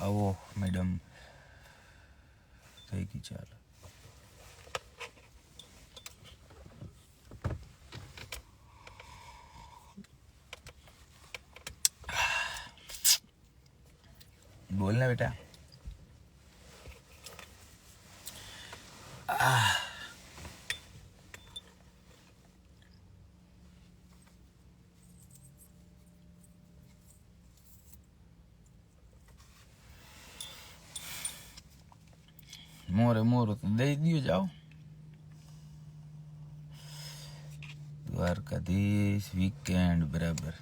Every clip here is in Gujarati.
આવો મેડમ થઈ ગઈ ચાલ बोल ना बेटा मोरे मोर तो दे दियो जाओ द्वारकाधीश वीकेंड बराबर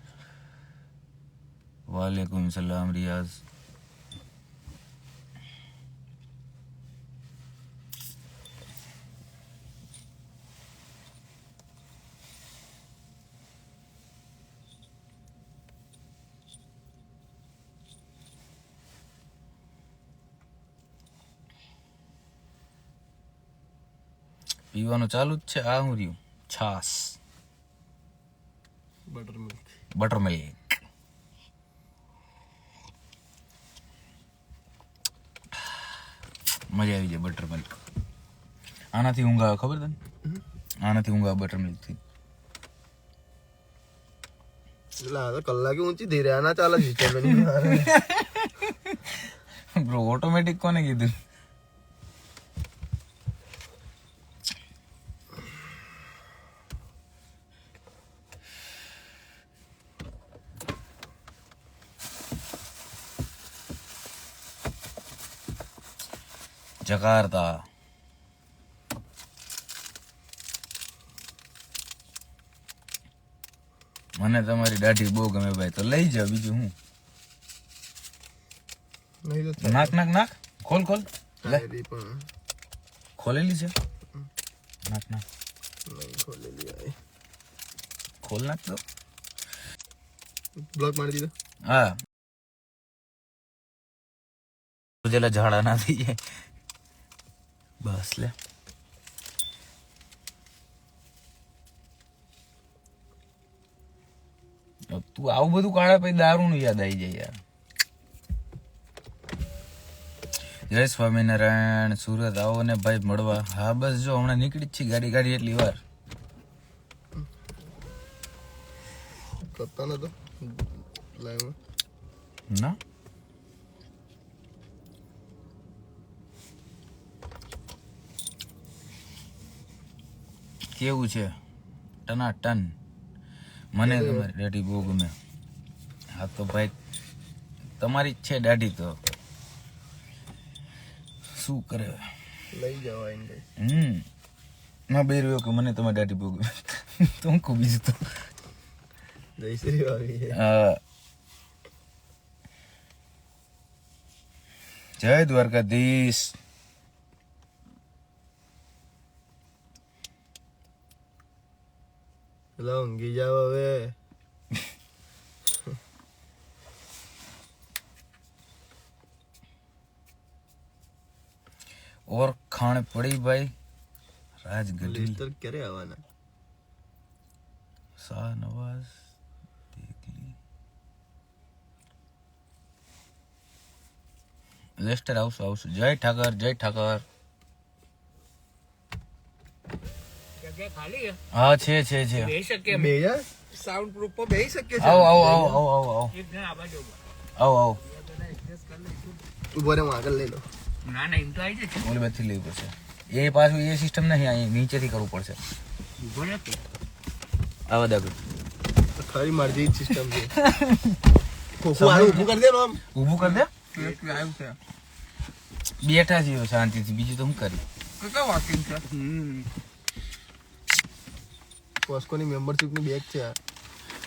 वालेकुम सलाम रियाज પીવાનું ચાલુ જ છે આ હું રહ્યું છાસ બટર મિલ્ક મજા આવી જાય બટર મિલ્ક આનાથી ઊંઘ આવે ખબર તને આનાથી ઊંઘ આવે બટર મિલ્ક થી કલાકે ઊંચી ધીરે આના ચાલે છે બ્રો ઓટોમેટિક કોને કીધું જકાર્તા મને તમારી દાઢી બહુ ગમે ભાઈ તો લઈ જાવ બીજું હું નાક નાક નાક ખોલ ખોલ લે ખોલેલી છે નાક નાક ખોલ નાક તો બ્લોક મારી દીધો હા જેલા ઝાડા ના થઈ જાય બસ લે તું આવું બધું કાઢે પછી દારૂ નું યાદ આવી જાય યાર જય સ્વામિનારાયણ સુરત આવો ને ભાઈ મળવા હા બસ જો હમણાં નીકળી જ છે ગાડી એટલી વાર કરતા નતો લાઈવ ના કેવું છે ટનાટન મને તમારી દાઢી બહુ ગમે હા તો ભાઈ તમારી જ છે દાઢી તો શું કરે લઈ જવાય ને ના બે રહ્યો કે મને તમારી દાઢી બહુ ગમે તો હું ખૂબ બીજું તો જય શ્રી વાવી જય દ્વારકાધીશ હેલો ઊંઘી જાવ હવે और खाने पड़ी भाई राजगढ़ी क्યારે આવવાના શાહનવાઝ દેખલી લેસ્ટર આવશું જય ઠાકર હા છે બેહી શકે બે યાર સાઉન્ડ પ્રૂફ પર બેહી શકે છે આવો એક જણ આ બાજુ આવો ઉભો રે હું આગળ લઈ લો ના એમ તો આવી જશે ઓલી બાજુથી લેવું પડશે એ પાછું એ સિસ્ટમ નહીં અહીં નીચેથી કરવું પડશે ઉભો રે આવા દાગો ખરી મરજી સિસ્ટમ છે ખોખો આ ઊભું કરી દે આમ ઊભું કરી દે આવ્યું છે બેઠા છીએ શાંતિથી બીજું તો હું કરી કકા વોકિંગ છે પોસ્કોની મેમ્બરશિપ ની બેગ છે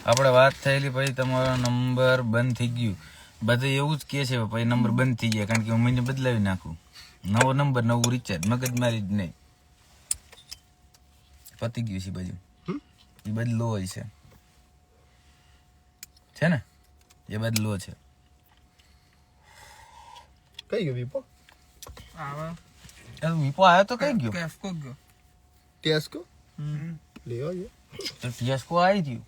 આપણે વાત થયેલી પછી તમારો નંબર બંધ થઈ ગયું બધે એવું જ કે છે પછી નંબર બંધ થઈ ગયા કારણ કે હું મહિને બદલાવી નાખું નવો નંબર નવું રિચાર્જ મગજ મારી જ નહીં પતી ગયું છે બાજુ એ બદલો હોય છે ને એ બદલો છે કઈ ગયો વિપો વિપો આવ્યો તો કઈ ગયો ટેસ્કો લેવા ગયો તો ટેસ્કો આવી ગયું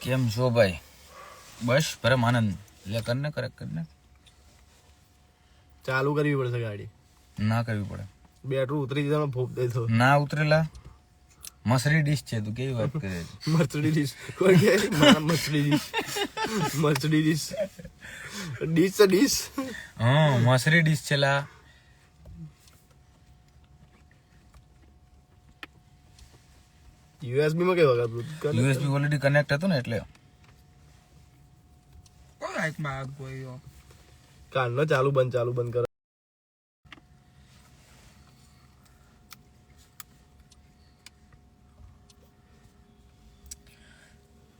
કેમ છો ભાઈ? બસ પરમ આનંદ. લે કરને કરેક્ટ કરને. ચાલુ કરવી પડશે ગાડી. ના કરવી પડે. બેટરી ઉતરી જવાનો ભોગ દેતો. ના ઉતરેલા મર્સિડીઝ છે, તું કેવી વાત કરે છે? મર્સિડીઝ કોણ કે મારા મર્સિડીઝ મર્સિડીઝ ડીશ છે ડીશ. હા મર્સિડીઝ છે લા. યુએસબી માં કેવા કરતું યુએસબી ઓલરેડી કનેક્ટ હતું ને એટલે. કાનનો ચાલુ બંધ કરે.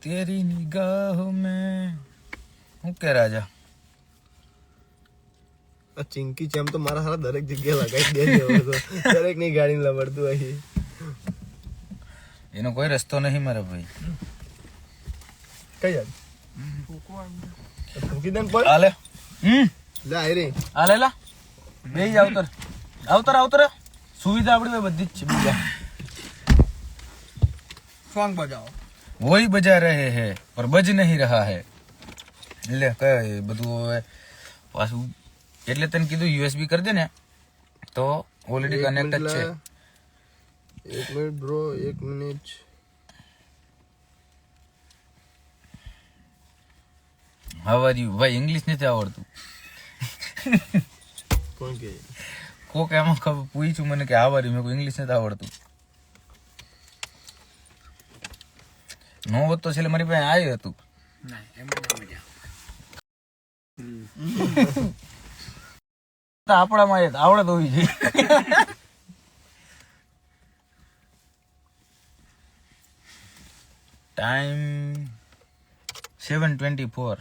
તેરી નિગાહો મેં હું કે રાજા. આ ચિંકી ચેમ તો મારા હારા દરેક જગ્યાએ લગાવી દેજો દરેક ની ગાડી લવડતું અહીં. એનો કોઈ રસ્તો નહીં મારા ભાઈ. કઈ યાર ફૂકી દે પર આલે લે આઈ રે આલે લા બેહી જાવ આવતર સુવિધા આપણી પાસે બધી જ છે. બીજા સોંગ બજાવો. वही बजा रहे हैं पर बज नहीं रहा है. લે કઈ બધું હવે પાછું એટલે તને કીધું યુએસબી કરી દે ને તો ઓલરેડી કનેક્ટ જ છે. 1 minute bro 1 minute. How are you ભાઈ? ઇંગ્લિશ નથી આવડતું. કોણ કે કોક એમાં પૂછ્યું મને કે હાવ આર યુ, મેં કોઈ ઇંગ્લિશ નથી આવડતું. નો હોત તો છેલ્લે મારી પાસે આવ્યું હતું. આપણામાં આવડત હોવી જોઈએ. ટાઈમ 7:24.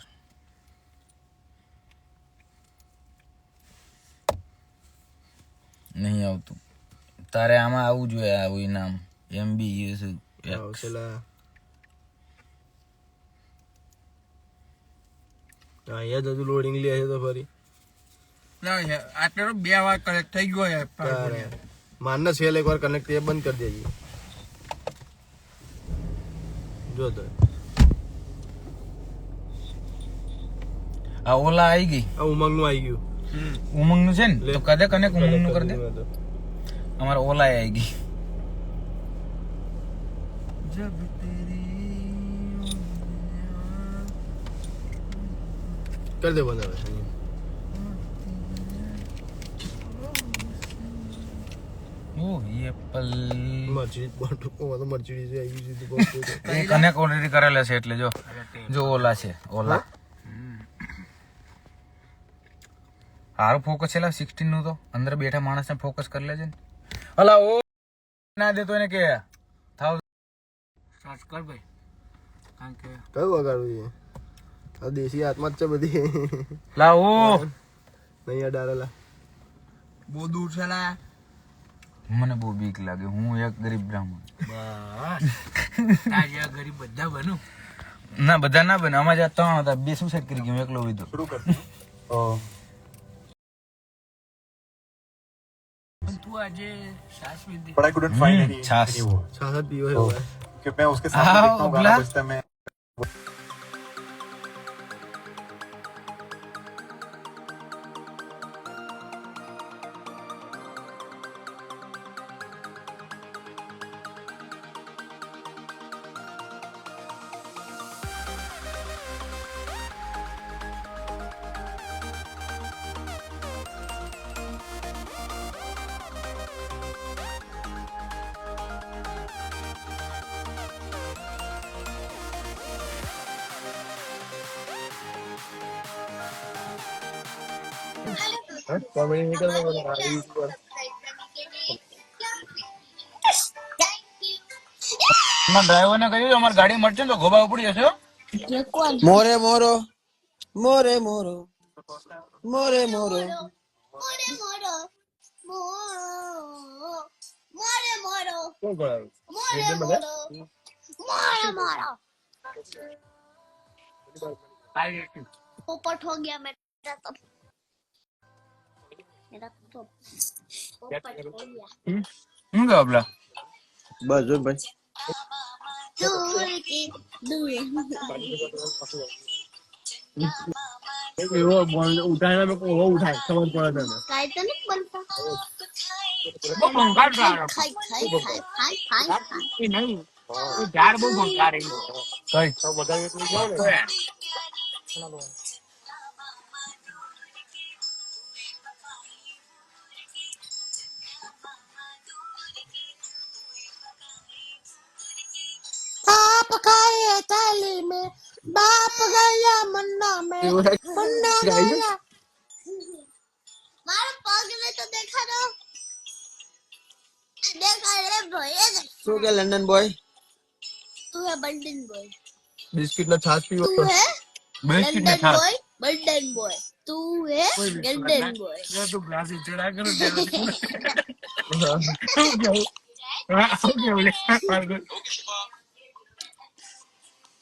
નહીં આવતું. તારે આમાં આવવું જોઈએ. આવું ઇનામ MBUS આવશેલા. અહીંયા જ હજુ લોડિંગ લે છે તો ફરી આટલો 2 વાર કનેક્ટ થઈ ગયો છે. માનને સેલ એકવાર કનેક્ટ એ બંધ કરી દેજે. જો તો આ ઓલા આવી ગઈ. આ ઉમંગ નું આવી ગયું. ઉમંગ નું છે ને તો કદે કનેક્ટ ઉમંગ નું કરી દે. દીધું મેં તો. અમારે ઓલા આવી ગઈ. કરી દે બંધ હવે. ઓહ ये पल મર્સિડીઝ બોટ તો મર્સિડીઝ આવી ગઈ સીધી બોટ. એ કનેક્ટ ઓલરેડી કરેલા છે એટલે જો ઓલા છે ઓલા. હારું ફોકસ છે 16 નું તો અંદર બેઠા માણસ ને ફોકસ કરી લેજે ને. હલા ઓ ના દેતો એને કે થાવ સર્ચ કર ભાઈ. કારણ કે કયું વગાડવું છે? આ દેશી હાથમાં જ છે બધી. લા ઓ નહીં અડારેલા. બહુ દૂર છે લા. મને બહુ બીક લાગે. હું એક ગરીબ બ્રાહ્મણ. બસ આ ગરીબ બધા બનું. ના બધા ના બને. અમારે જ્યાં 3 હતા, 2 સુસાઇડ કરી ગયો, એકલો વિધો. તું આજે સાસ પીધી. But I couldn't find any छाछ। वो છાછ પીવો છે ભાઈ. कि मैं उसके सामने आओ, देखता हूँ अगला। गाना बजता है मैं કોમેડી નીકળ તો બોલો આ રીલ્સ પર. ડ્રાઈવર ને કહ્યું અમારી ગાડી મળશે ને તો ગોબા ઉપડી જશે હો. મોરે મોરો મોરે મોરો મોરે મોરો કોણ કોણ આવ્યું? पोपट हो गया मेरा तो पोपट हो गया શું કે આપલા બસ જો ભાઈ दूर की दूर એવો બોલ ઉઠાય ને એવો ઉઠાય ખબર પડે તને काय तो नहीं बनता બહુ ભંગાર खाई ઝાડ खाई खाई खाई खाई खाई खाई એ નહીં એ ઝાડ બહુ ભંગાર એ કઈ बाप गए थाली में बाप गया मन्ना में એવો मन्ना ગાય છે गया मारो पग में तो देखा दो देखा रे भाई શું કે લંડન બોય? तू है बंडन बॉय બિસ્કિટ ને છાશ तू પીવો है બિસ્કિટ ને लंदन છાશ बॉय बंडन बॉय तू है लंदन बॉय તું ગ્લાસ ચડા કરો ત્યારે હા. શું કેવું શું કેવું લે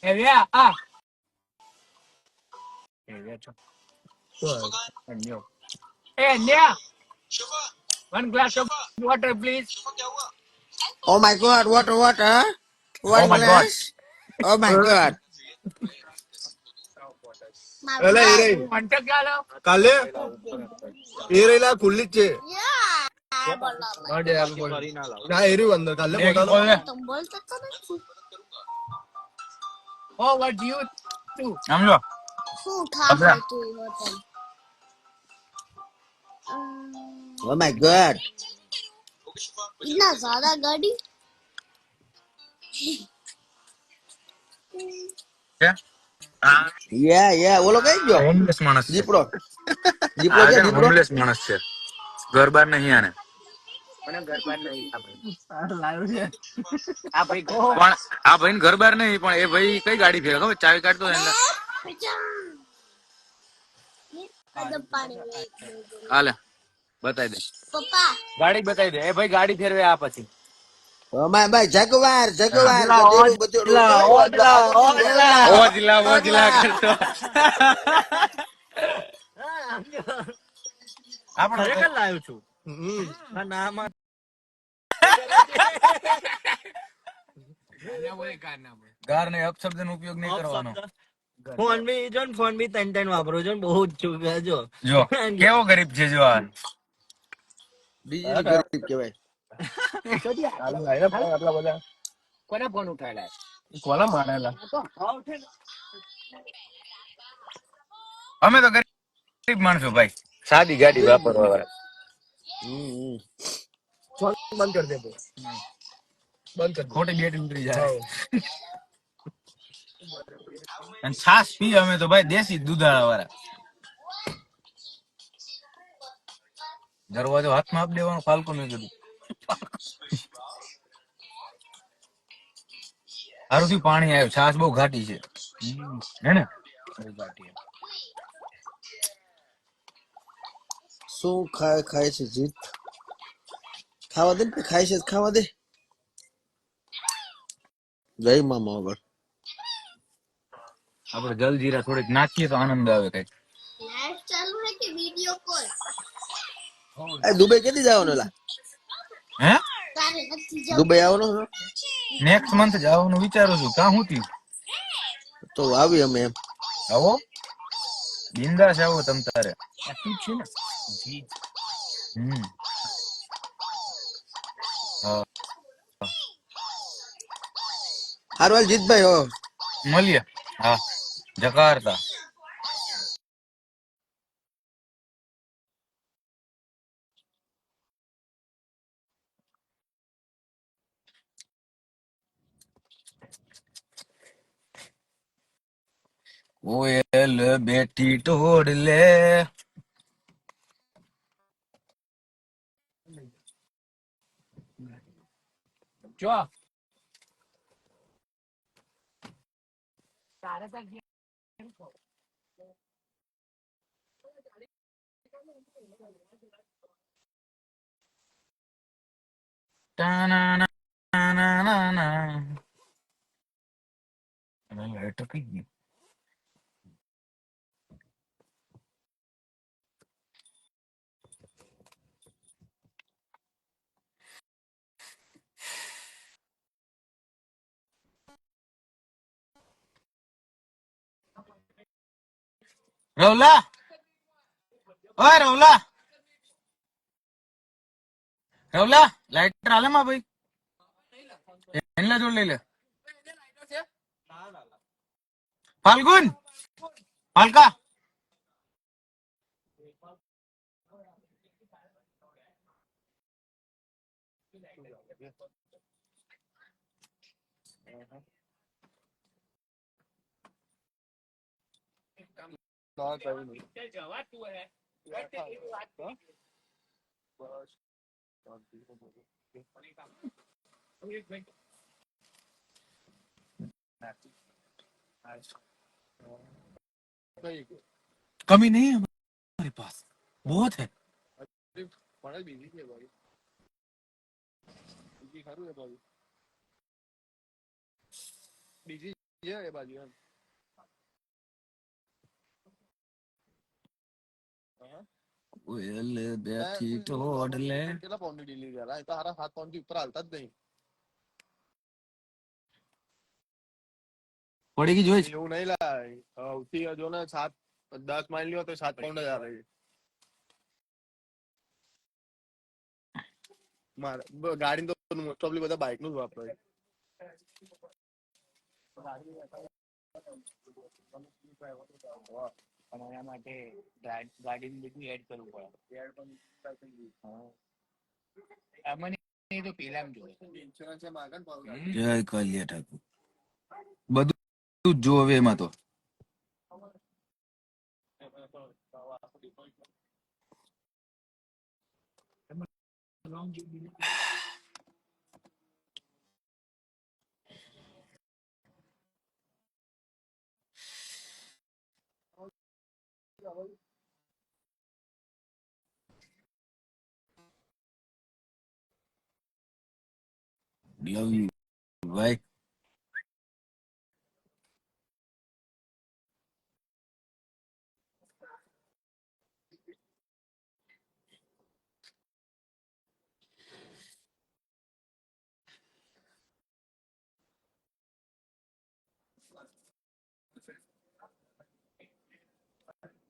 એવ્યા આ એવ્યા છો અન્યો એ ન્યા one glass of water please oh my god, water water, oh one my god glass. Oh my god. मारो એલા એ રહી અંટર ગાલો કાલે એ રહેલા ખુલ્લી જ છે या बोला અડે આમ બોલ ના એ રહ્યું અંદર કાલે એક પોતાનો બોલ ને. तुम बोलते तो नहीं oh what do you do આમ જો શું ઉઠા અબરા. તું હોટલ ઓ માય ગોડ. इतना ज्यादा गाड़ी છે યા ઓલો કઈ ગયો? હોમલેસ માણસ છે દીપડો. દીપડો આ છે, છે દીપડો. હોમલેસ માણસ છે ઘર બાર નહીં આને મને ઘર બાર નહીં લાવ્યો છે આ ભાઈ કો પણ આ ભાઈ ઘર બાર નહીં પણ એ ભાઈ કઈ ગાડી ફેરે ખબર ચાવી કાઢતો હોય એટલે કદમ પાણી હાલે બતાવી દે પપ્પા ગાડી બતાવી દે એ ભાઈ ગાડી ફેરવે આ પછી ઓ માય ભાઈ જગવાર જગવાર ઓજલા, ગધેડું બધેડું. ઓજલા, ઓજલા. ઓજલા કરતો આપણે ખરેખર લાવ્યો છું હમ આ નામાં ગાર ને અપશબ્દ નો ઉપયોગ નહીં કરવાનો ફોન બી જો ને ફોન બી ત્રણ વાપરો છો ને બહુ જ છું જો જો કેવો ગરીબ છે જો આ બીજી ગરીબ કહેવાય. કાલે લાવ્યા આટલા બધા કોને ફોન ઉઠાયેલા કોના મારેલા અમે તો ગરીબ માણસો ભાઈ સાદી ગાડી વાપરવા વાળા હમ. ફોન બંધ કરી દે બહુ. બંધ કરી દે ખોટી બેટરી ઉતરી જાય હા. અને છાસ પી અમે તો ભાઈ દેશી દૂધાળા વાળા દરવાજો હાથમાં આપી દેવાનો ફાલકો મેં કીધું સારું થયું પાણી આવ્યું છાસ બહુ ઘાટી છે હે ને શું ખાય છે જીત? ખાવા દે ને, ખાય છે તો ખાવા દે. જય મામા વગર. આપડે જલજીરા થોડીક નાખીએ તો આનંદ આવે કઈક लाइव चालू है कि वीडियो कॉल દુબઈ કેદી જવાનું? લા હે तारे નથી જાવ દુબઈ આવવાનો છો? નેક્સ્ટ મંથ જવાનું વિચારું છું કાં હું થયું તો આવી અમે એમ. આવો બિંદાસ આવો તમ તારે તું છે ને જી હમ હા હારું હાલ જીતભાઈ હો. મળીએ હા જકાર્તા કોયલ બેટી ટોડ લે જો તારે તો અટકી ગયું રવલા, ઓય રવલા, રવલા, લાઇટર આલે માં ભાઈ, એનલા જોડ લઈ લે. ફાલ્ગુન, ફાલ્કા. कमी नहीं है हमारे पास, बहुत है. કોયલ બેઠી ટોડલે. પડી ગઈ જોઈ. એવું નહીં લાય સૌથી જો ને 7-10 માઇલ લ્યો તો 7 પાઉન્ડ જ આવે મારે ગાડી તો મોસ્ટ ઓફલી બધા બાઇક નું જ વાપરે એના માટે ગાડીનું બધું એડ કરવું પડે. આમાં નહીં તો પેલામાં જોઈએ. જય કાલિયા ઠાકુર. બધું જ જોવે એમાં તો. લવ યુ ભાઈ.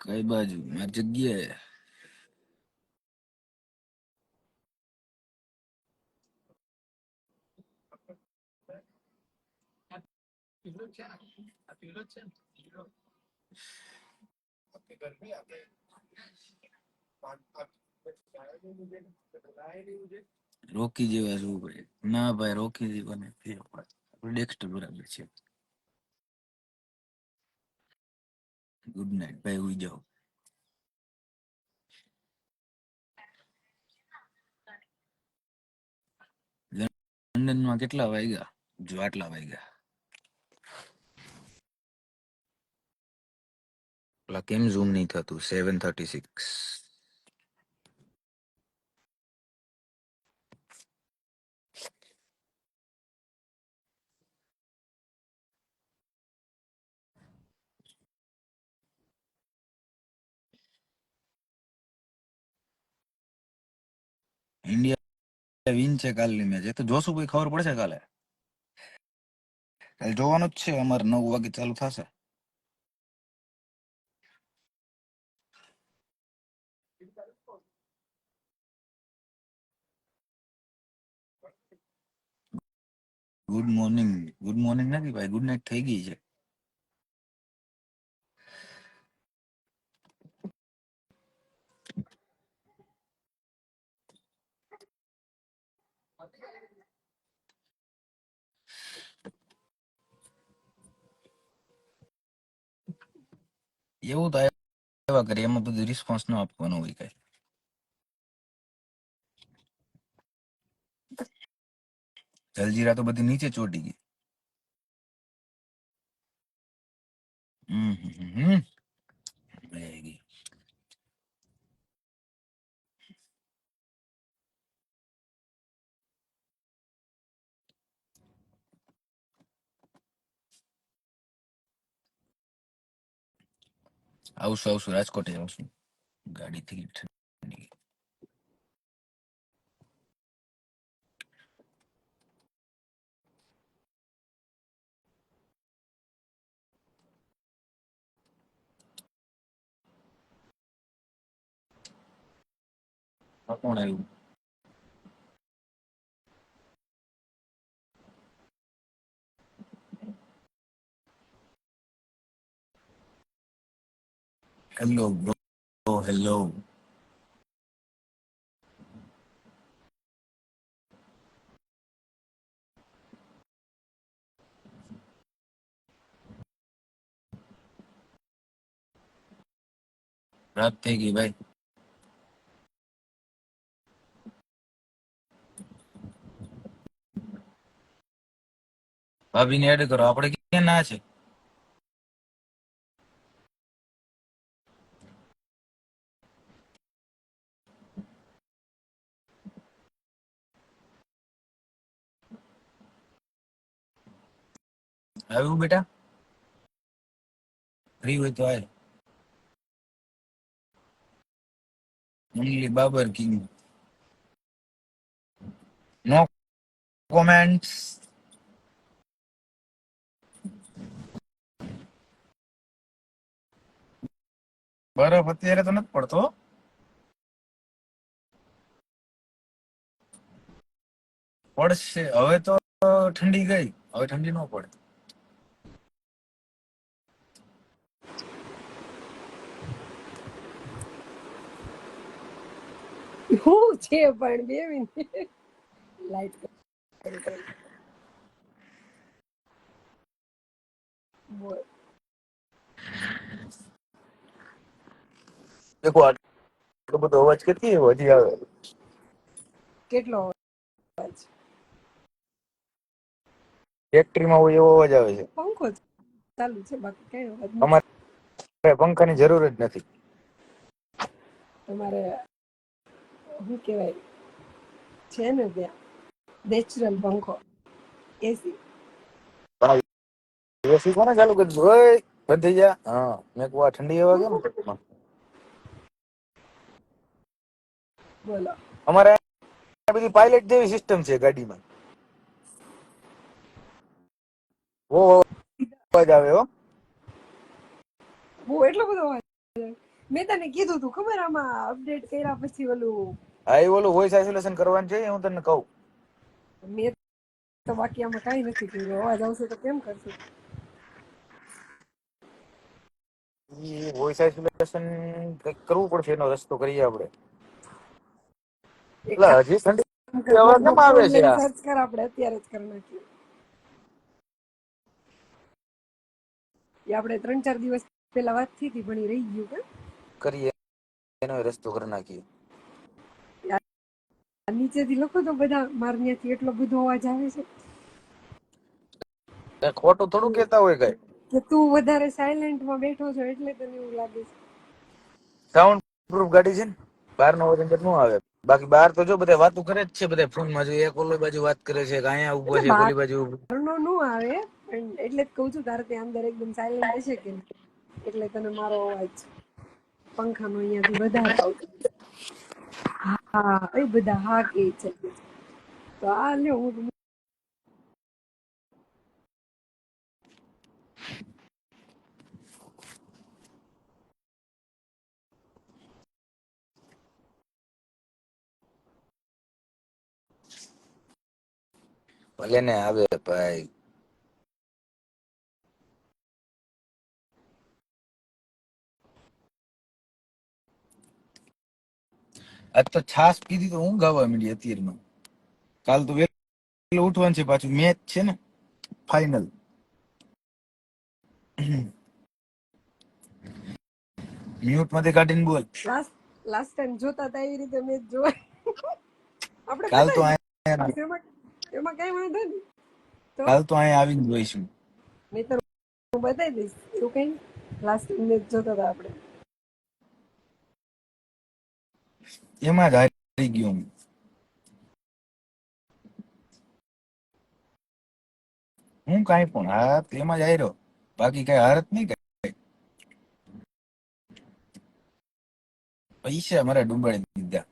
કઈ બાજુ મારી જગ્યાએ રોકી જેવા શું પડે. ના ભાઈ રોકી જેવા નથી. ડેક્સ્ટર બરાબર છે. ગુડ નાઇટ ભાઈ, ઉઈ જાઓ. લંડનમાં કેટલા વાગ્યા? જો આટલા વાગ્યા. પેલા કેમ ઝૂમ નહીં થતું? 7:36. ઇન્ડિયા વિન છે કાલની મેચ. એ તો જોશું ભાઈ, ખબર પડશે કાલે. કાલે જોવાનું જ છે. અમારે 9 વાગે ચાલુ થશે. Good morning. ગુડ મોર્નિંગ નથી ભાઈ, ગુડ નાઇટ થઈ ગઈ છે. એવું તો આવ્યા કરે, એમાં બધું રિસ્પોન્સ ન આપવાનો હોય કઈ. જલજીરા તો બધી નીચે ચોટી ગઈ. હમ હમ હમ હમ. મજા આવી ગઈ. આવશું રાજકોટ આવશું ગાડીથી. કોણ આવ્યું? Hello bro, hello. રાત થઈ ગઈ ભાઈ. ભાભીને એડ કરો. આપણે ક્યાં ના છે? આવ્યું બેટા? ફ્રી હોય તો આય. Only Babar king. No comments. બરફ અત્યારે તો નથી પડતો. પડશે હવે તો. ઠંડી ગઈ, હવે ઠંડી ન પડે. હું છે પણ 2 મિનિટ લાઈટ બોલ. દેખો આટલો બધો અવાજ કેટલી હજી આવે? કેટલો અવાજ? ફેક્ટરીમાં હોય એવો અવાજ આવે છે. પંખો ચાલુ છે, બાકી કઈ અવાજ નથી. અમારે પંખાની જરૂર જ નથી. તમારે શું કહેવાય છે ને ત્યાં નેચરલ પંખો, એસી. એસી કોને ચાલુ કરી દીધું? ઓય બંધ થઈ જા. હા, મેં કહું આ ઠંડી હવા કેમ? બોલો. અમારે આ બધી પાયલટ જેવી સિસ્ટમ છે ગાડીમાં. ઓ અવાજ આવે હો. બહુ એટલો બધો અવાજ. મેં તને કીધું તું ખબર, આમાં અપડેટ કર્યા પછી ઓલું હા, એ ઓલું વોઇસ આઇસોલેશન કરવાનું છે, હું તને કહું. મેં તો બાકી આમાં કઈ નથી કર્યું. અવાજ આવશે તો કેમ કરશું? એ વોઇસ આઇસોલેશન કંઈક કરવું પડશે, એનો રસ્તો કરીએ આપણે. એક એટલે હજી ઠંડી હવા કેમ આવે છે આ? સર્ચ કર, આપણે અત્યારે જ કરી નાખીએ. એ આપણે 3-4 દિવસ પહેલા વાત થઈ હતી, પણ એ રહી ગયું કે કરીએ એનો રસ્તો કરી નાખીએ. નીચેથી લખો તો બધા માર ત્યાંથી એટલો બધો અવાજ આવે છે કઈ ખોટું થોડું કહેતા હોય કઈ. કે તું વધારે સાયલેન્ટમાં બેઠો છો એટલે તને એવું લાગે છે. સાઉન્ડ પ્રૂફ ગાડી છે ને, બહાર નો અવાજ અંદર નો આવે. બાકી બહાર તો જો બધા વાતો કરે જ છે, બધા ફોનમાં જો એક ઓલી બાજુ વાત કરે છે, કે અહીંયા ઉભો એટલે છે, ઓલી બાજુ બહારનો નો આવે, પણ એટલે જ કહું છું તારે ત્યાં અંદર એકદમ સાયલેન્ટ હશે કે નહીં, એટલે તને મારો અવાજ પંખાનો અહીંયાથી વધારે આવતો. હા, એ બધા હા કે છે. તો આ લ્યો હું ભલે ને આવે ભાઈ. આજ તો છાસ પીધી તો ઊંઘ આવવા માંડી અત્યારમાં. કાલ તો વહેલું ઉઠવાનું છે, પાછું મેચ છે ને ફાઇનલ. મ્યુટ માંથી કાઢીને બોલ. લાસ્ટ ટાઈમ જોતા હતા એવી રીતે મેચ જોવાય. આપણે કાલ તો બતાવી અહીંયા એમાં કઈ વાંધો નહીં. તો કાલ તો અહીંયા આવીને જોઈશું. નહીં તો હું બતાવી દઈશ. એવું કઈ લાસ્ટ ટાઈમ મેચ જોતા હતા આપણે. એમાં જ હારી ગયો હું. હું કાંઈ પણ હાર એમાં જ હાર્યો, બાકી કઈ હારત નહીં. કઈ પૈસા મારા ડૂબાડી દીધા.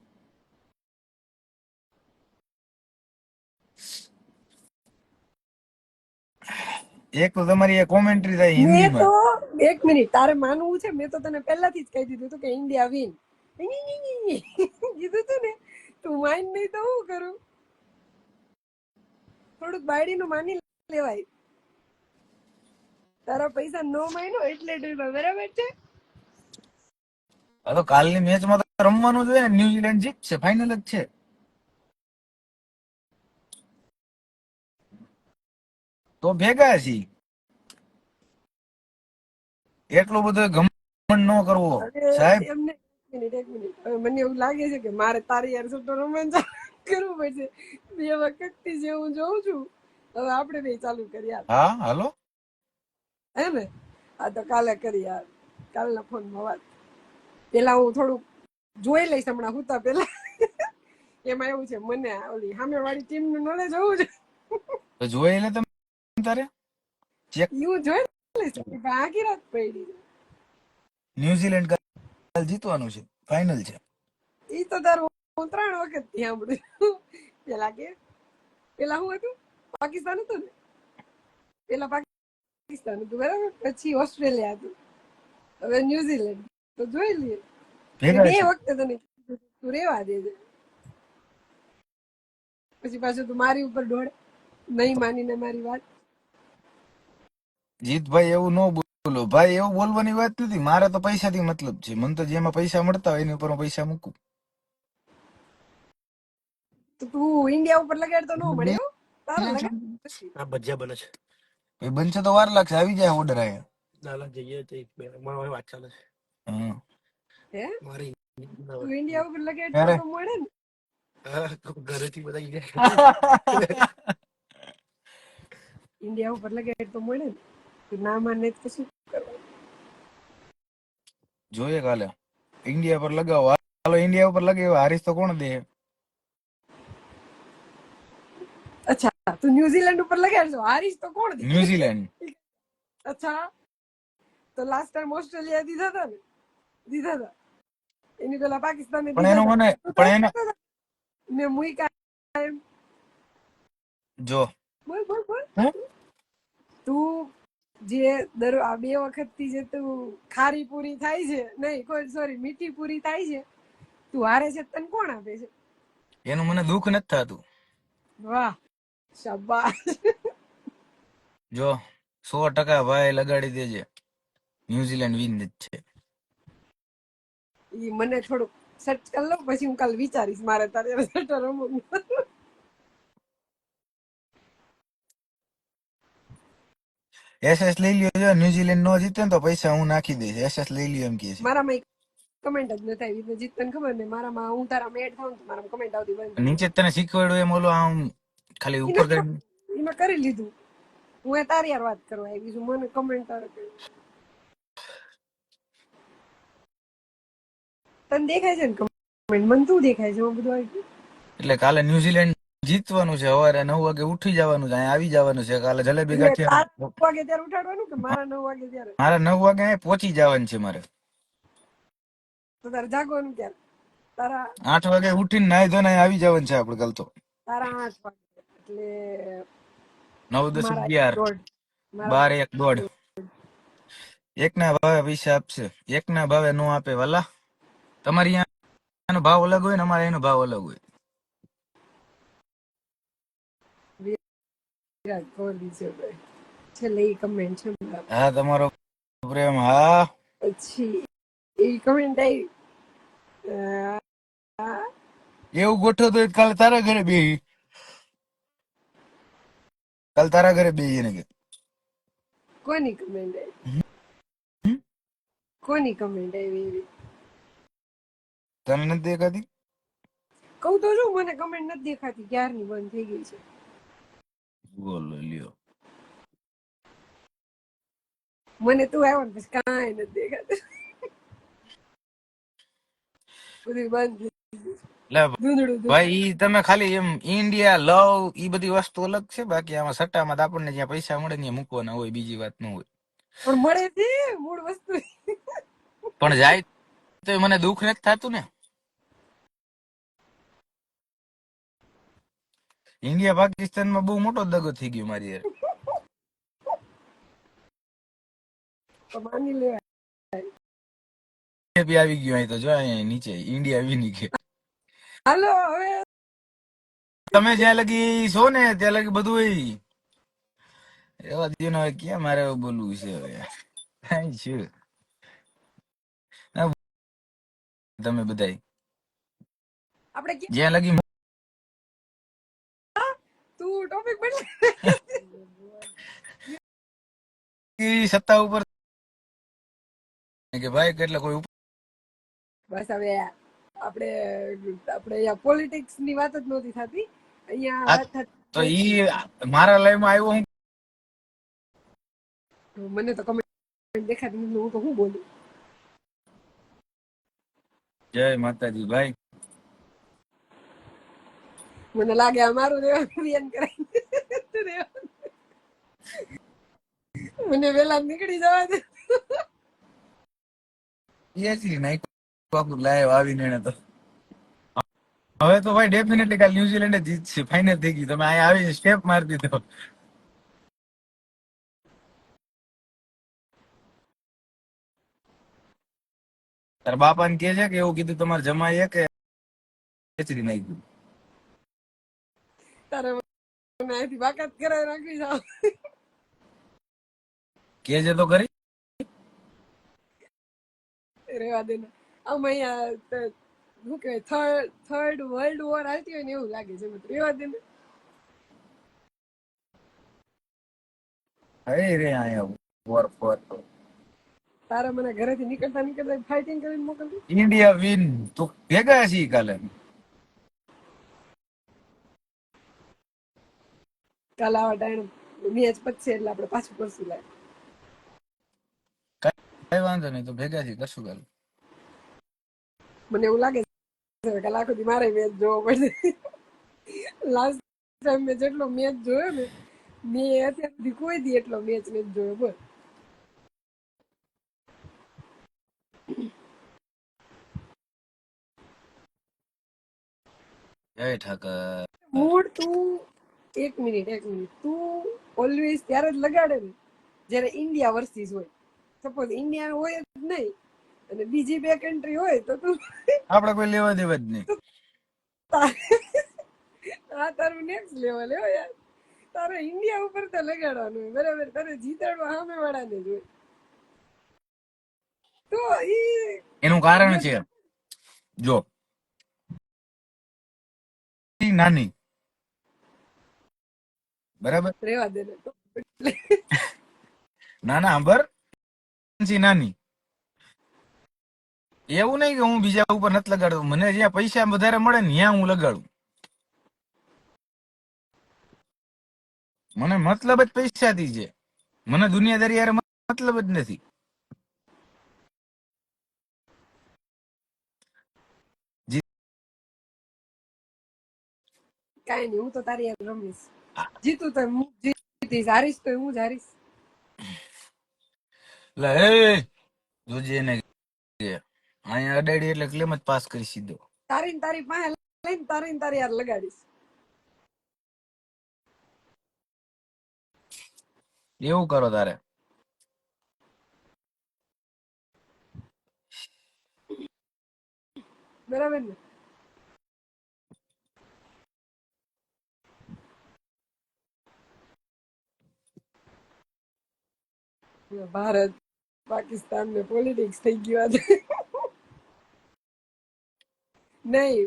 એક તો તમારી કોમેન્ટ્રી થાય મેં હિન્દીમાં. તો 1 મિનિટ, તારે માનવું છે, મેં તો તને પહેલાથી જ કહી દીધું હતું કે ઇન્ડિયા વિન કીધું તું ને. તું માન નહીં તો હું કરું? થોડુંક બાયડીનું માની લેવાય. તારા પૈસા નો માન્યો એટલે ડૂબા, બરાબર છે? હવે તો કાલની મેચમાં તો રમવાનું જોઈએ ને, ન્યુઝીલેન્ડ જીતશે, ફાઇનલ જ છે. તો ભેગા છીએ. એટલું બધું ઘમંડ ન કરવો સાહેબ. એમને એક મિનિટ. હવે મને એવું લાગે છે કે મારે તારી યાર સટ્ટો રમવાનું ચાલુ કરવું પડશે. 2 વખતથી જે હું જોઉં છું, હવે આપણે બે ચાલુ કરી યાર. હા હાલો. હે ને? આ તો કાલે કરી યાર, કાલના ફોનમાં વાત. પેલા હું થોડુંક જોઈ લઈશ હમણાં હુતા પેલા. એમાં એવું છે, મને ઓલી સામેવાળી ટીમનું નોલેજ હોવું છે. તો જોઈ લે તમે તારે. ચેક. એવું જોઈ લઈશ. આખી રાત પડી છે. ન્યુઝીલેન્ડ કાલ જીતવાનું છે, ફાઇનલ છે. ઈ તો તારું હું 3 વખત થી સાંભળ્યું. પેલા શું હતું? પાકિસ્તાન હતું ને? પેલા પાકિસ્તાન હતું, બરાબર? પછી ઓસ્ટ્રેલિયા હતું, હવે ન્યુઝીલેન્ડ. તો જોઈ લઈએ. ભેગા 2 છે. વખતે તને કીધું, તું રેવા દેજે. પછી પાછું તું મારી ઉપર દોડે, નહીં માનીને મારી વાત. જીતભાઈ એવું ન બોલો ભાઈ, એવું બોલવાની વાત નથી. મારે તો પૈસાથી મતલબ છે. મને તો જેમાં પૈસા મળતા હોય એની ઉપર હું પૈસા મૂકું. તો તું ઇન્ડિયા ઉપર લગાડ તો ન મળે હો. તારે લગાડ. આ ભજીયા બને છે. એ બનશે તો વાર લાગશે, આવી જાય ઓર્ડર અહીંયા. નાલા જઈએ તો વાત ચાલે છે હા. હે? મારી. તું ઇન્ડિયા ઉપર લગાડ ક્યારે? તો મળે ને. ઘરેથી બધા ઇન્ડિયા ઉપર લગાડ તો મળે ને. તું ના માને તો શું કરવાનું? જોઈએ કાલે ઇન્ડિયા પર લગાવો. હાલો ઇન્ડિયા ઉપર લગાવો. હારીસ તો કોણ દે? અચ્છા, તું ન્યુઝીલેન્ડ ઉપર લગાડશો, હારીશ તો કોણ દે? ન્યુઝીલેન્ડ. અચ્છા, તો લાસ્ટ ટાઈમ ઓસ્ટ્રેલિયા દીધા હતા ને? દીધા હતા. એની પેલા પાકિસ્તાને પણ એનું મને પણ એનો ને મુઈકા એમ. જો બોલ બોલ બોલ. હે? તું જે આ 2 વખતથી જે તું ખારી પૂરી થાય છે, નહીં કોઈ સોરી મીઠી પૂરી થાય છે, તું હારે છે, તને કોણ આપે છે? એનું મને દુઃખ નથી થતું. વાહ, શાબાશ. જો 100% ભાઈ લગાડી દેજે, ન્યુઝીલેન્ડ વિન જ છે. ઈ મને થોડુંક સર્ચ કરી લો, પછી હું કાલ વિચારીશ મારે તારે સટ્ટો રમવું. એસએસ લઈ લ્યો. જો ન્યુઝીલેન્ડ નો જીતે ને તો પૈસા હું નાખી દઈશ. એસએસ લઈ લ્યો એમ કે છે. મારામાં કમેન્ટ જ નથી આવી. જીત તને ખબર ને, મારામાં હું તારામાં એડ થાઉં તો મારામાં કમેન્ટ આવતી બંધ. નીચે તને શીખવાડ્યું એમ ઓલું આમ ખાલી ઉપર કરી. એમાં કરી લીધું. હું એ તારી યાર વાત કરવા આવી છું, મને કમેન્ટ તારે કરી. તને દેખાય છે ને કમેન્ટ? મને તું દેખાય છે? હું બધું આવી ગયું. એટલે કાલે ન્યુઝીલેન્ડ જીતવાનું છે. સવારે 9 વાગે ઉઠી જવાનું છે, અહીંયા આવી જવાનું છે. કાલે જલેબી એટલે ગાંઠિયા. તારા 9 વાગે ત્યારે ઉઠાડવાનું કે મારા 9 વાગે ત્યારે? મારે 9 વાગે અહીંયા પહોંચી જવાનું છે. મારે તો તારે જાગવાનું ક્યારે? તારા 8 વાગે ઉઠીને નાઈ ધોઈને અહીંયા આવી જવાનું છે આપણે કાલ તો. તારા 8 વાગે એટલે 9, 10, મારા 11, દોઢ. 12, 1, દોઢ. એકના ભાવે પૈસા આપશે, એકના ભાવે નો આપે. વાલા તમારી અહીંયાનો ભાવ અલગ હોય ને અમારે એનો ભાવ અલગ હોય. વિરાટ કોહલી છે ભાઈ. છેલ્લે ઈ કમેન્ટ છે મારા. હા તમારો પ્રેમ. હા પછી એ કમેન્ટ આવી, એવું ગોઠવ તો કાલે તારા ઘરે બેહી. કાલ તારા ઘરે બેહી એને કે. કોની કમેન્ટ આવી? હમ? કોની કમેન્ટ આવી એવી? તને નથી દેખાતી? કહું તો શું, મને કમેન્ટ નથી દેખાતી, ક્યારની બંધ થઈ ગઈ છે. બોલો લ્યો. મને તું આવ્યો ને પછી કાંઈ નથી દેખાતું. બધું બંધ થઈ ગયું. લે ધૂંધળું ભાઈ ઈ તમે ખાલી એમ ઇન્ડિયા લવ ઈ બધી વસ્તુ અલગ છે. બાકી આમાં સટ્ટામાં તો આપણને જ્યાં પૈસા મળે ત્યાં મૂકવાના હોય, બીજી વાત ન હોય. પણ મળે છે મૂળ વસ્તુ. પણ જાય તો મને દુઃખ નથી થતું ને. ઇન્ડિયા પાકિસ્તાનમાં બહુ મોટો દગો થઈ ગયો મારી યાર. તો માની લેવાય. આવી ગયો અહીં તો જો અહીંયા નીચે ઇન્ડિયા વિની કે હાલો હવે તમે જ્યાં લગી છો ને ત્યાં લગી બધું એવા દિનો હવે ક્યાં મારે હવે બોલવું છે હવે કાંઈ છે હા, તમે બધાય આપણે જ્યાં લગી તું ટોપિક બદલ સત્તા ઉપર કે ભાઈ કેટલા કોઈ બસ હવે આપણે આપણે અહીંયા પોલિટિક્સ ની વાત જ નહોતી થતી અહીંયા આ વાત તો થતી ઈ મારા લાઈવમાં આવ્યો હું મને તો કમેન્ટ દેખાતી નથી, હું તો શું બોલું. જય માતાજી ભાઈ મને લાગે આ મારું રેવાનું બેન કરાય મને વેલા નીકળી જવા દે. એસી નાખ્યું લાઈવ આવીને એને તો હવે તો ભાઈ ડેફિનેટલી કાલ ન્યુઝીલેન્ડ જીતશે, ફાઇનલ થઈ ગઈ. તમે અહીંયા આવી સ્ટેપ મારી દીધો. તારા બાપાને કે છે કે એવું કીધું તમારે જમાઈએ કે વેચરી નાખ્યું? તારે મને અહીંથી બાકાત કરાવી રાખવી જાવ. કે છે તો ખરી. રેવા દે ને આમ અહીંયા શું કહેવાય થર્ડ વર્લ્ડ વોર આવતી હોય ને એવું લાગે છે મને. રેવા દે ને અરે રે અહીંયા વોર ફોર તારા મને ઘરેથી નીકળતા નીકળતા ફાઇટિંગ કરીને મોકલતી. ઇન્ડિયા વિન તો ભેગા છીએ કાલે. કાલ આવા ટાઈમ મેચ પતશે એટલે આપણે પાછું કરશું. લાય કઈ વાંધો નહીં, તો ભેગા છીએ, કરશું કાલે. મને એવું લાગે છે કાલ આખો દી મારે મેચ જોવો પડશે. લાસ્ટ ટાઈમ મેં જેટલો મેચ જોયો ને મેં અત્યાર સુધી કોઈ દી એટલો મેચ નથી જોયો. બોલ જય ઠાકર. મૂડ તું એક મિનિટ તું ઓલવેઝ ત્યારે જ લગાડે ને જ્યારે ઇન્ડિયા વર્સિસ હોય. સપોઝ ઇન્ડિયા હોય જ નહીં અને બીજી બે કન્ટ્રી હોય તો તું આપડે કોઈ લેવા દેવા જ નહીં. આ તારું નેક્સ્ટ લેવલ હો યાર. તારે ઇન્ડિયા ઉપર તો લગાડવાનું હોય બરાબર. તારે જીતાડવા સામે વાળાને જ હોય. તો ઈ એનું કારણ છે જો નાની બરાબર રેવા દે ને તો નાના અંબર નાની એવું નહીં કે હું બીજા ઉપર નથી લગાડતો. મને જ્યાં પૈસા વધારે મળે ને ત્યાં હું લગાડું. મને મતલબ જ પૈસાથી છે. મને દુનિયાદારી યાર મતલબ જ નથી. કાંઈ નહીં, હું તો તારી યાર રમીશ. જીતું તો હું જીતીશ, હારીશ તો હું જ હારીશ. જોજે એને અહીંયા અડાડી એટલે ક્લેમ જ પાસ કરી સીધો. તારી ને તારી પાસે લઈને તારી ને તારી યાર લગાડીશ. એવું કરો તારે. બરાબર ને? ભારત પાકિસ્તાન ને પોલિટિક્સ થઈ ગયું. નહીં,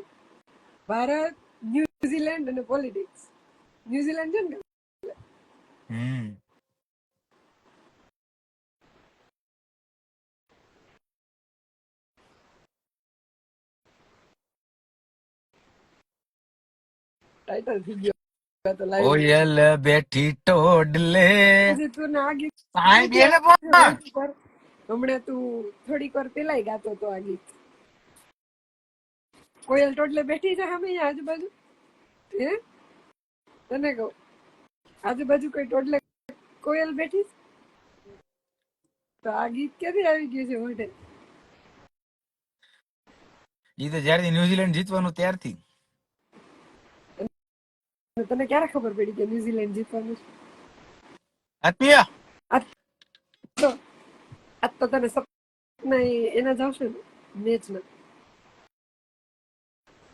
ભારત ન્યુઝીલેન્ડ અને પોલિટિક્સ. ન્યુઝીલેન્ડ છે ને ટાઇટલ થઈ ગયો તો લાઈવ. ઓયલ બેઠી ટોડલે તું ના ગીત સાંઈ બેને પણ હમણાં તું થોડીક વાર પેલાય ગાતો તો આ ગીત. કોયલ ટોડલે બેઠી છે સામે અહીંયા આજુબાજુ. હે તને કહું આજુબાજુ કોઈ ટોડલે કોયલ બેઠી છે? તો આ ગીત ક્યાંથી આવી ગયું છે મોઢે? ઈ તો જ્યારથી ન્યુઝીલેન્ડ જીતવાનું ત્યારથી. તને ક્યારે ખબર પડી કે ન્યુઝીલેન્ડ જીતવાનું છે? આત્મીય આજ તો તને સપના એના જ આવશે ને મેચ ના.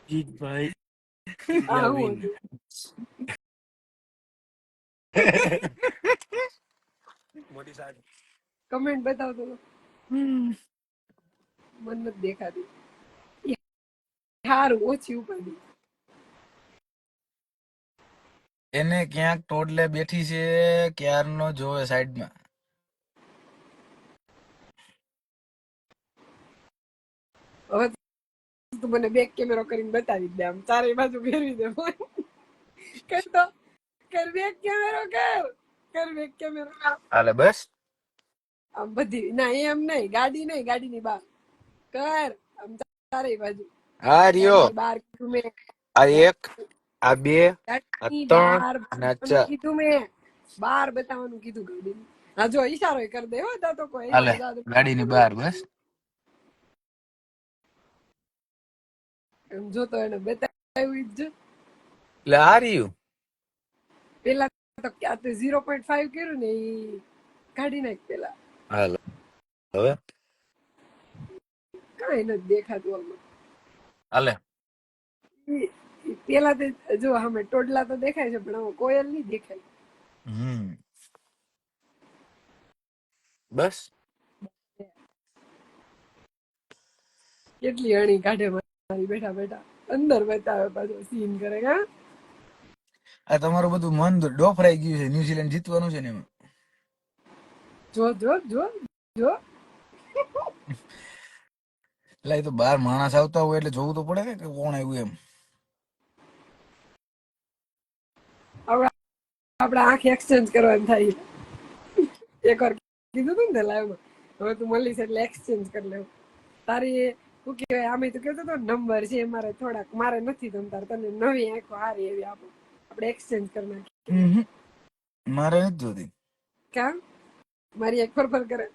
જીતભાઈ આ હું હતું કમેન્ટ બતાવતો હતો. મન નથી દેખાતી. સારું ઓછી ઉપાડી. એને ક્યાંક ટોડલે બેઠી છે ક્યારનો જોવે સાઈડમાં. હવે તું મને બેક કેમેરો કરીને બતાવી દે, આમ ચારે બાજુ ફેરવી દે ફોન. કર તો કર બેક કેમેરો કર બેક કેમેરો. હાલે બસ. આમ બધી ના એમ નહીં, ગાડી નહીં, ગાડીની બહાર કર, આમ ચારે બાજુ આ રહ્યો. ગાડીની બહાર કીધું મેં, આ એક, આ બે, આ ગાડીની ત્રણ બહાર અને આ બતાવવાનું ચાર. કીધું મેં, બહાર બતાવવાનું કીધું ગાડીની. હા જો ઈશારો કરી દે હો તા તો કોઈ હાલે ગાડીની બહાર બસ. એમ જો તો એને બતાવ્યું જ છે. એટલે આ રહ્યું. પેલા તો ક્યાં તો 0.5 કર્યું ને એ કાઢી નાખ પેલા. હાલો હવે કઈ નથી દેખાતું આમાં. હાલે. પેલા તો જો અમે ટોડલા તો દેખાય છે પણ આમાં કોયલ નહીં દેખાય. બસ. કેટલી અણી કાઢે મારી બેઠા બેઠા, અંદર બતાવે પાછો સીન કરે. હા આ તમારું બધું મન ડોફરાઈ ગયું છે. ન્યુઝીલેન્ડ જીતવાનું છે ને એમાં. જો જો જો જો એટલે એ તો બાર માણસ આવતા હોય એટલે જોવું તો પડે ને કે કોણ આવ્યું એમ. આપડે આંખ એક્સચેન્જ કરવાનું થાય. એકવાર કીધું તું ને લાઈવમાં, હવે તું મળીશ એટલે એક્સચેન્જ કરી લેવું. તારી શું કહેવાય, આમે તો કહેતો હતો નંબર છે મારે થોડાક, મારે નથી તમ તાર, તને નવી આંખો હારી એવી આપો, આપણે એક્સચેન્જ કરી નાખીએ. મારે નથી જોતી. કા મારી એક ફરફર કરે.